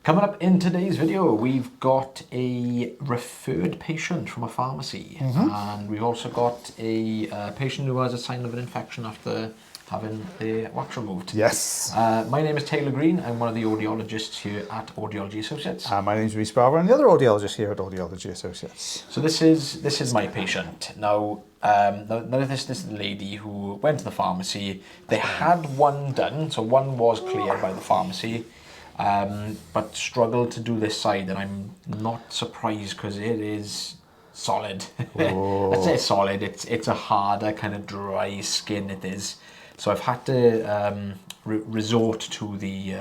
Coming up in today's video, we've got a referred patient from a pharmacy, and we've also got a patient who has a sign of an infection after having the wax removed. Yes. My name is Taylor Green. I'm one of the audiologists here at Audiology Associates. My name is Rhys and the other audiologist here at Audiology Associates. So this is my patient. Now, this is the lady who went to the pharmacy. They had one done, so one was cleared by the pharmacy. But struggled to do this side, and I'm not surprised because it is solid. I'd say solid. It's a harder kind of dry skin. It is. So I've had to resort to the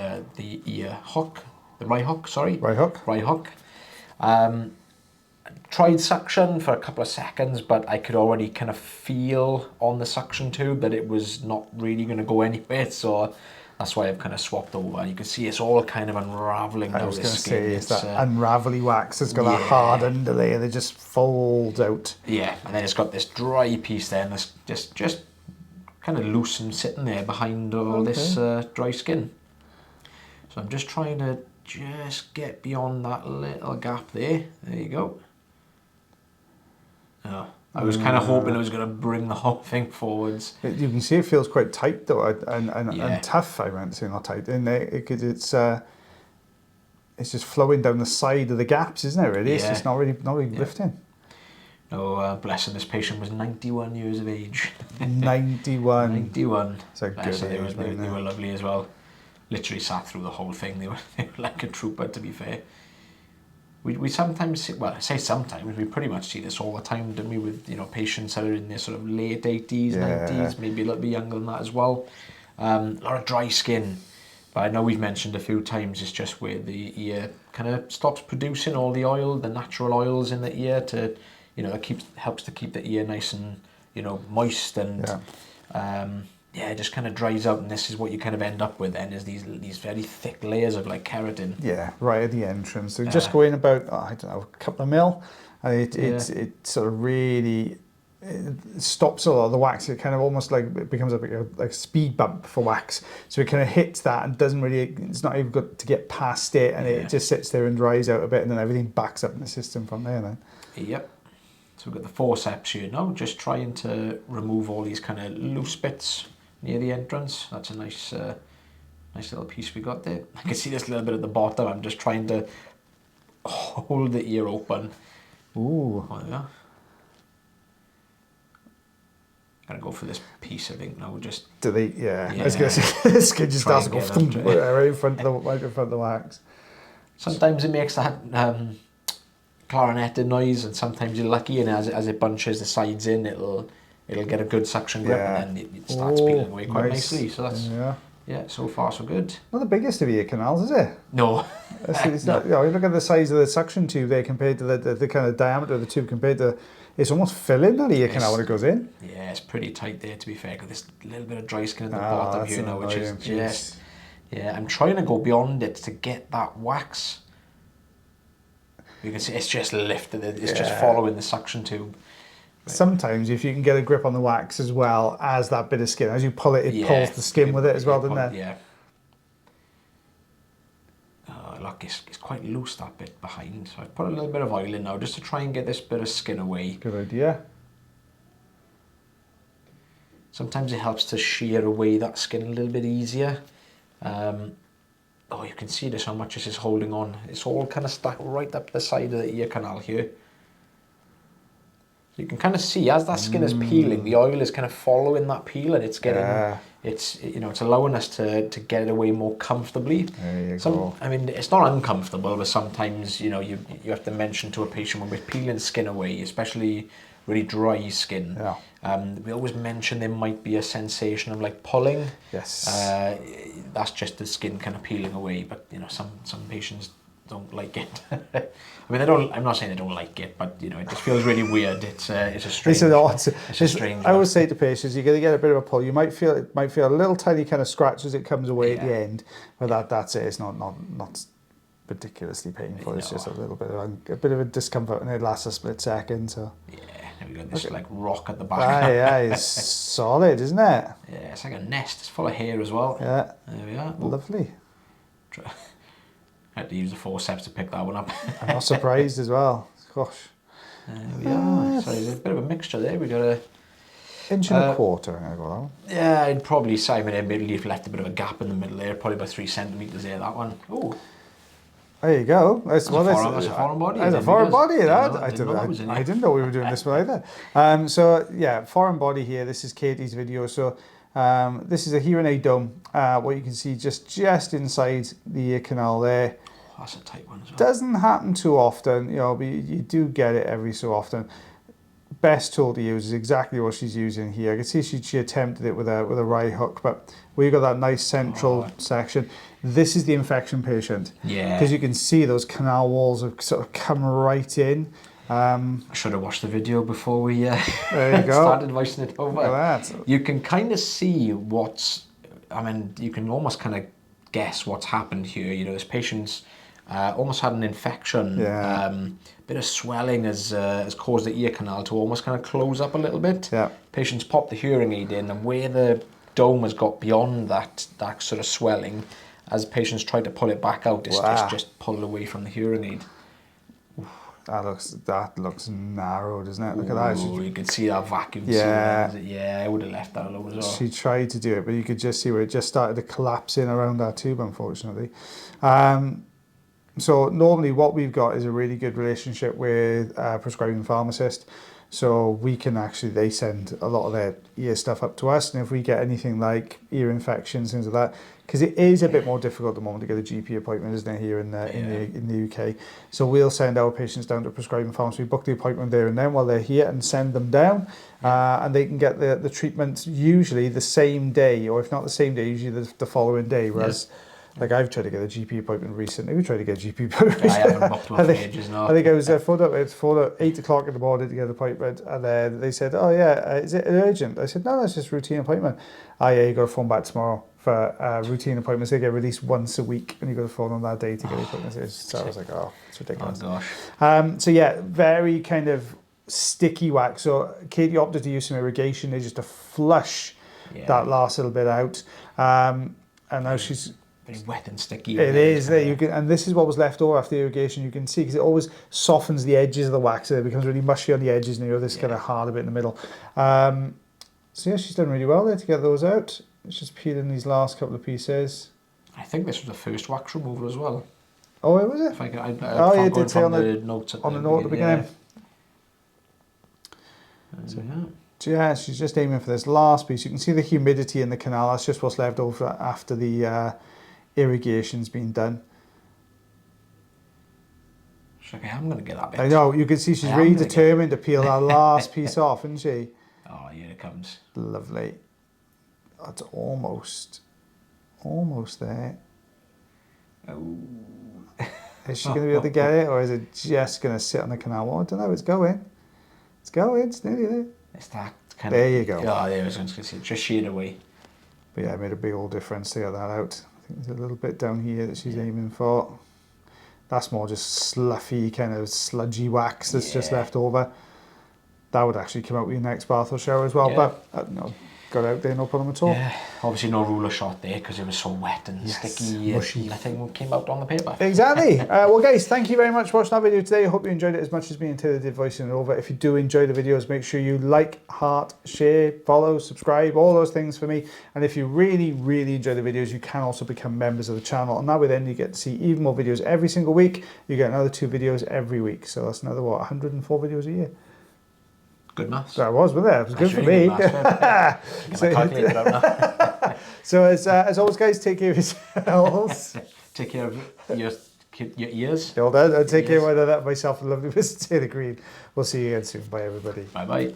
ear hook, the right hook. Sorry, Right hook. Right hook. Tried suction for a couple of seconds, but I could already kind of feel on the suction tube that it was not really going to go anywhere. So that's why I've kind of swapped over. You can see it's all kind of unraveling now. I was going to skin. say, it's that unravelly wax. It's got that hard underlayer that just folds out. Yeah, and then it's got this dry piece there, and it's just kind of loose and sitting there behind all this dry skin. So I'm just trying to just get beyond that little gap there. There you go. Oh, I was kind of hoping it was going to bring the whole thing forwards. You can see it feels quite tight though, and tough. I meant to say not tight. And it's just flowing down the side of the gaps, isn't it? Really, it's just not really lifting. No, bless him. This patient was 91 years of age. 91. 91. So good. They were lovely as well. Literally sat through the whole thing. They were like a trooper, to be fair. We sometimes see, well, I say sometimes, we pretty much see this all the time, don't we, with, you know, patients that are in their sort of late 80s, 90s, maybe a little bit younger than that as well. A lot of dry skin. But I know we've mentioned a few times, it's just where the ear kind of stops producing all the oil, the natural oils in the ear to, you know, it helps to keep the ear nice and, you know, moist and, it just kind of dries out, and this is what you kind of end up with then, is these very thick layers of like keratin. Yeah, right at the entrance. So just go in about, I don't know, a couple of mil, and it sort of really stops a lot of the wax. It kind of almost like it becomes like a speed bump for wax. So it kind of hits that and doesn't really, it's not even good to get past it, and it just sits there and dries out a bit, and then everything backs up in the system from there then. Yep. So we've got the forceps here now, just trying to remove all these kind of loose bits near the entrance. That's a nice little piece we got there. I can see this little bit at the bottom. I'm just trying to hold the ear open. Ooh. Oh, yeah. Gotta go for this piece, I think, now. Just do they? Yeah. I was gonna say the skin just starts to go right in front of the wax. Sometimes it makes that clarinet noise, and sometimes you're lucky, and as it bunches the sides in, it'll get a good suction grip, and then it starts peeling away quite nicely. So that's so far so good. Not the biggest of ear canals, is it? No. It's not, you know, look at the size of the suction tube there compared to the kind of diameter of the tube compared to, it's almost filling that ear canal when it goes in. Yeah, it's pretty tight there, to be fair, because there's a little bit of dry skin at the bottom here now, which is just, I'm trying to go beyond it to get that wax. You can see it's just lifted, it's just following the suction tube. Sometimes if you can get a grip on the wax as well as that bit of skin, as you pull it, it pulls the skin with it as well, doesn't it? Yeah. Look, it's quite loose, that bit behind. So I've put a little bit of oil in now just to try and get this bit of skin away. Good idea. Sometimes it helps to shear away that skin a little bit easier. You can see this, how much this is holding on. It's all kind of stuck right up the side of the ear canal here. You can kind of see as that skin is peeling, the oil is kind of following that peel, and it's getting, it's allowing us to get it away more comfortably. There you go. I mean, it's not uncomfortable, but sometimes, you know, you have to mention to a patient when we're peeling skin away, especially really dry skin. We always mention there might be a sensation of like pulling. Yes. That's just the skin kind of peeling away, but you know, some patients don't like it. I mean, I'm not saying they don't like it, but you know, it just feels really weird. It's a strange. It's a strange. I always say to patients, you're going to get a bit of a pull. You might feel a little tiny kind of scratch as it comes away at the end, but that's it. It's not ridiculously painful. It's just a little bit of a discomfort, and it lasts a split second. So we got this like rock at the back. It's solid, isn't it? Yeah, it's like a nest. It's full of hair as well. Yeah. There we are. Lovely. I had to use the forceps to pick that one up. I'm not surprised as well. Gosh. There we are. So there's a bit of a mixture there. We got a inch and a quarter. I'm gonna go that one. Yeah, I'd probably say, I mean, it left a bit of a gap in the middle there, probably about 3 centimetres there, that one. Oh, there you go. That's a foreign body. That's a foreign body, that. I didn't know we were doing this one either. So, yeah, foreign body here. This is Katie's video. So, this is a hearing aid dome. What you can see just inside the ear canal there. Oh, that's a tight one as well. Doesn't happen too often, you know, but you do get it every so often. Best tool to use is exactly what she's using here. I can see she attempted it with a right hook, but we've got that nice central section. This is the infection patient. Yeah. Because you can see those canal walls have sort of come right in. I should have watched the video before we there you go. started voicing it over. Look at that. You can kind of see you can almost kind of guess what's happened here. You know, this patient's almost had an infection. Yeah. Bit of swelling has caused the ear canal to almost kind of close up a little bit. Yeah. Patient's popped the hearing aid in, and where the dome has got beyond that sort of swelling, as patients tried to pull it back out, it's just pulled away from the hearing aid. That looks narrow, doesn't it? Look at that. You can see that vacuum. Yeah. Yeah, I would have left that alone as well. She tried to do it, but you could just see where it just started to collapse in around that tube, unfortunately. So normally what we've got is a really good relationship with a prescribing pharmacist. So we can they send a lot of their ear stuff up to us. And if we get anything like ear infections, things like that, because it is a bit more difficult at the moment to get a GP appointment, isn't it, here in the UK. So we'll send our patients down to a prescribing pharmacy. We book the appointment there and then while they're here and send them down. And they can get the treatment usually the same day, or if not the same day, usually the following day. Whereas like I've tried to get a GP appointment recently. We tried to get a GP appointment. I haven't booked one for ages now. I think I was phoned up at 8 o'clock in the morning to get an appointment, and then they said, "Oh yeah, is it urgent?" I said, "No, that's just a routine appointment." "Oh yeah, you got to phone back tomorrow for routine appointments. They get released once a week, and you got to phone on that day to get appointments." So I was like, "Oh, it's ridiculous." Oh gosh. So yeah, very kind of sticky wax. So Katie opted to use some irrigation there just to flush that last little bit out, and now she's. Very wet and sticky. It is there. You can, and this is what was left over after the irrigation. You can see because it always softens the edges of the wax. So it becomes really mushy on the edges, and you know this kind of hard a bit in the middle. So yeah, she's done really well there to get those out. It's just peeling these last couple of pieces. I think this was the first wax removal as well. Oh, was it? If I did say on the note at the beginning. Yeah. So yeah, she's just aiming for this last piece. You can see the humidity in the canal. That's just what's left over after the irrigation's been done. She's like, I'm going to get that bit. I know, you can see she's really determined to peel that last piece off, isn't she? Oh, here it comes. Lovely. That's almost there. Oh. Is she going to be able to get it, or is it just going to sit on the canal wall? I don't know, it's going. It's nearly there. It's that kind there you go. Oh, there I was going to say, just sheared away. But yeah, it made a big old difference to get that out. I think there's a little bit down here that she's aiming for. That's more just sluffy, kind of sludgy wax that's just left over. That would actually come out with your next bath or shower as well, but no, got out there, no problem at all. Yeah, obviously no ruler shot there because it was so wet and sticky. Mushy. Nothing came out on the paper. Exactly. Well, guys, thank you very much for watching that video today. I hope you enjoyed it as much as me and Taylor did voicing it over. If you do enjoy the videos, make sure you like, heart, share, follow, subscribe, all those things for me. And if you really, really enjoy the videos, you can also become members of the channel. And that way then you get to see even more videos every single week. You get another 2 videos every week. So that's another, 104 videos a year. Good maths. That was, wasn't it? It was good for me. So as always, guys, take care of yourselves. Take care of your ears. Well done. I'll take care of myself and lovely Mr. Taylor Green. We'll see you again soon. Bye, everybody. Bye-bye.